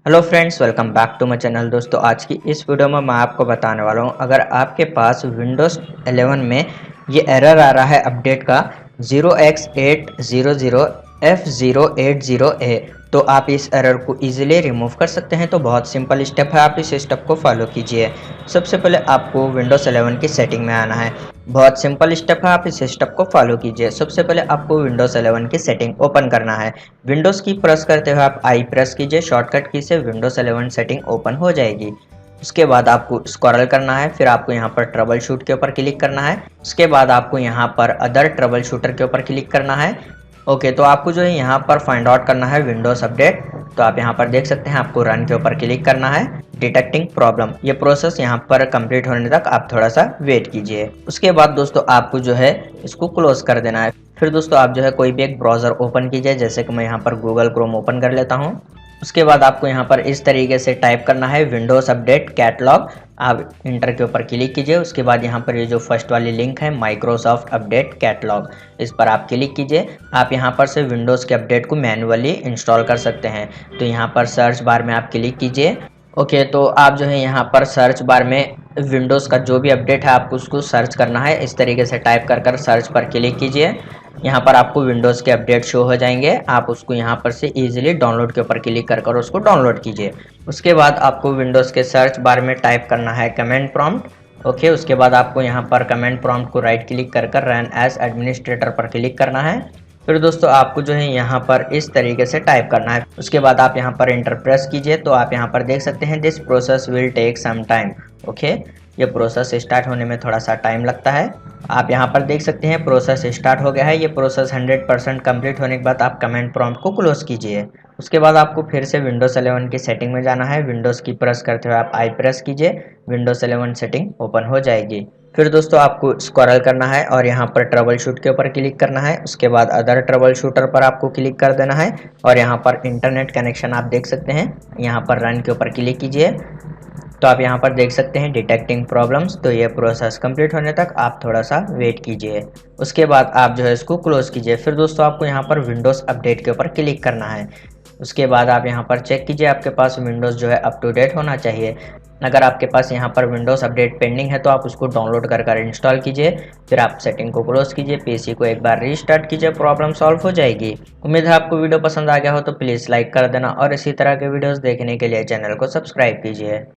Hello friends, welcome back to my channel. दोस्तों, आज की इस वीडियो में मैं आपको बताने वाला हूं, अगर आपके पास विंडोज़ 11 में ये एरर आ रहा है अपडेट का 0x800F080A, तो आप इस एरर को इजीली रिमूव कर सकते हैं। तो बहुत सिंपल स्टेप है, आप इस स्टेप को फॉलो कीजिए। सबसे पहले आपको विंडोज़ 11 की सेटिंग में आना है। बहुत सिंपल स्टेप है, आप इस स्टेप को फॉलो कीजिए। सबसे पहले आपको विंडोज़ 11 की सेटिंग ओपन करना है। विंडोज़ की प्रेस करते हुए आप आई प्रेस कीजिए, शॉर्टकट की से विंडोज़ 11 सेटिंग ओपन हो जाएगी। उसके बाद आपको स्क्रॉल करना है, फिर आपको यहाँ पर ट्रबल शूट के ऊपर क्लिक करना है। उसके बाद आपको यहाँ पर अदर ट्रबल शूटर के ऊपर क्लिक करना है। ओके, तो आपको जो है यहाँ पर फाइंड आउट करना है विंडोज़ अपडेट। तो आप यहाँ पर देख सकते हैं, आपको रन के ऊपर क्लिक करना है। डिटेक्टिंग प्रॉब्लम, ये प्रोसेस यहाँ पर कंप्लीट होने तक आप थोड़ा सा वेट कीजिए। उसके बाद दोस्तों आपको जो है इसको क्लोज कर देना है। फिर दोस्तों आप जो है कोई भी एक ब्राउज़र ओपन कीजिए, जैसे कि मैं यहाँ पर गूगल क्रोम ओपन कर लेता हूँ। उसके बाद आपको यहाँ पर इस तरीके से टाइप करना है विंडोज़ अपडेट कैटलॉग। आप इंटर के ऊपर क्लिक कीजिए। उसके बाद यहाँ पर ये जो फर्स्ट वाली लिंक है माइक्रोसॉफ्ट अपडेट कैटलॉग, इस पर आप क्लिक कीजिए। आप यहाँ पर से विंडोज़ के अपडेट को मैन्युअली इंस्टॉल कर सकते हैं। तो यहाँ पर सर्च बार में आप क्लिक कीजिए। ओके, तो आप जो है यहाँ पर सर्च बार में विंडोज़ का जो भी अपडेट है आपको उसको सर्च करना है। इस तरीके से टाइप कर सर्च पर क्लिक कीजिए। यहाँ पर आपको विंडोज़ के अपडेट शो हो जाएंगे। आप उसको यहाँ पर से इजीली डाउनलोड के ऊपर क्लिक कर उसको डाउनलोड कीजिए। उसके बाद आपको विंडोज़ के सर्च बार में टाइप करना है कमेंट प्रॉम्प्ट। ओके, उसके बाद आपको यहाँ पर कमेंट प्रॉम्प्ट को राइट क्लिक कर रन एज एडमिनिस्ट्रेटर पर क्लिक करना है। फिर दोस्तों आपको जो है यहाँ पर इस तरीके से टाइप करना है। उसके बाद आप यहाँ पर एंटर प्रेस कीजिए। तो आप यहाँ पर देख सकते हैं this process will take some time. Okay, ये प्रोसेस स्टार्ट होने में थोड़ा सा टाइम लगता है। आप यहाँ पर देख सकते हैं प्रोसेस स्टार्ट हो गया है। ये प्रोसेस 100% कंप्लीट होने के बाद आप कमेंट प्रॉम्प्ट को क्लोज कीजिए। उसके बाद आपको फिर से विंडोज़ 11 की सेटिंग में जाना है। विंडोज़ की प्रेस करते हुए आप आई प्रेस कीजिए, विंडोज़ 11 सेटिंग ओपन हो जाएगी। फिर दोस्तों आपको स्क्रॉल करना है और यहाँ पर ट्रबल शूट के ऊपर क्लिक करना है। उसके बाद अदर ट्रबल शूटर पर आपको क्लिक कर देना है और यहाँ पर इंटरनेट कनेक्शन आप देख सकते हैं, यहाँ पर रन के ऊपर क्लिक कीजिए। तो आप यहाँ पर देख सकते हैं डिटेक्टिंग प्रॉब्लम्स। तो ये प्रोसेस कंप्लीट होने तक आप थोड़ा सा वेट कीजिए। उसके बाद आप जो है इसको क्लोज कीजिए। फिर दोस्तों आपको यहाँ पर विंडोज़ अपडेट के ऊपर क्लिक करना है। उसके बाद आप यहाँ पर चेक कीजिए, आपके पास विंडोज़ जो है अप टू डेट होना चाहिए। अगर आपके पास यहाँ पर विंडोज़ अपडेट पेंडिंग है तो आप उसको डाउनलोड कर इंस्टॉल कीजिए। फिर आप सेटिंग को क्लोज कीजिए, पीसी को एक बार रीस्टार्ट कीजिए, प्रॉब्लम सॉल्व हो जाएगी। उम्मीद है आपको वीडियो पसंद आ गया हो, तो प्लीज़ लाइक कर देना और इसी तरह के वीडियोस देखने के लिए चैनल को सब्सक्राइब कीजिए।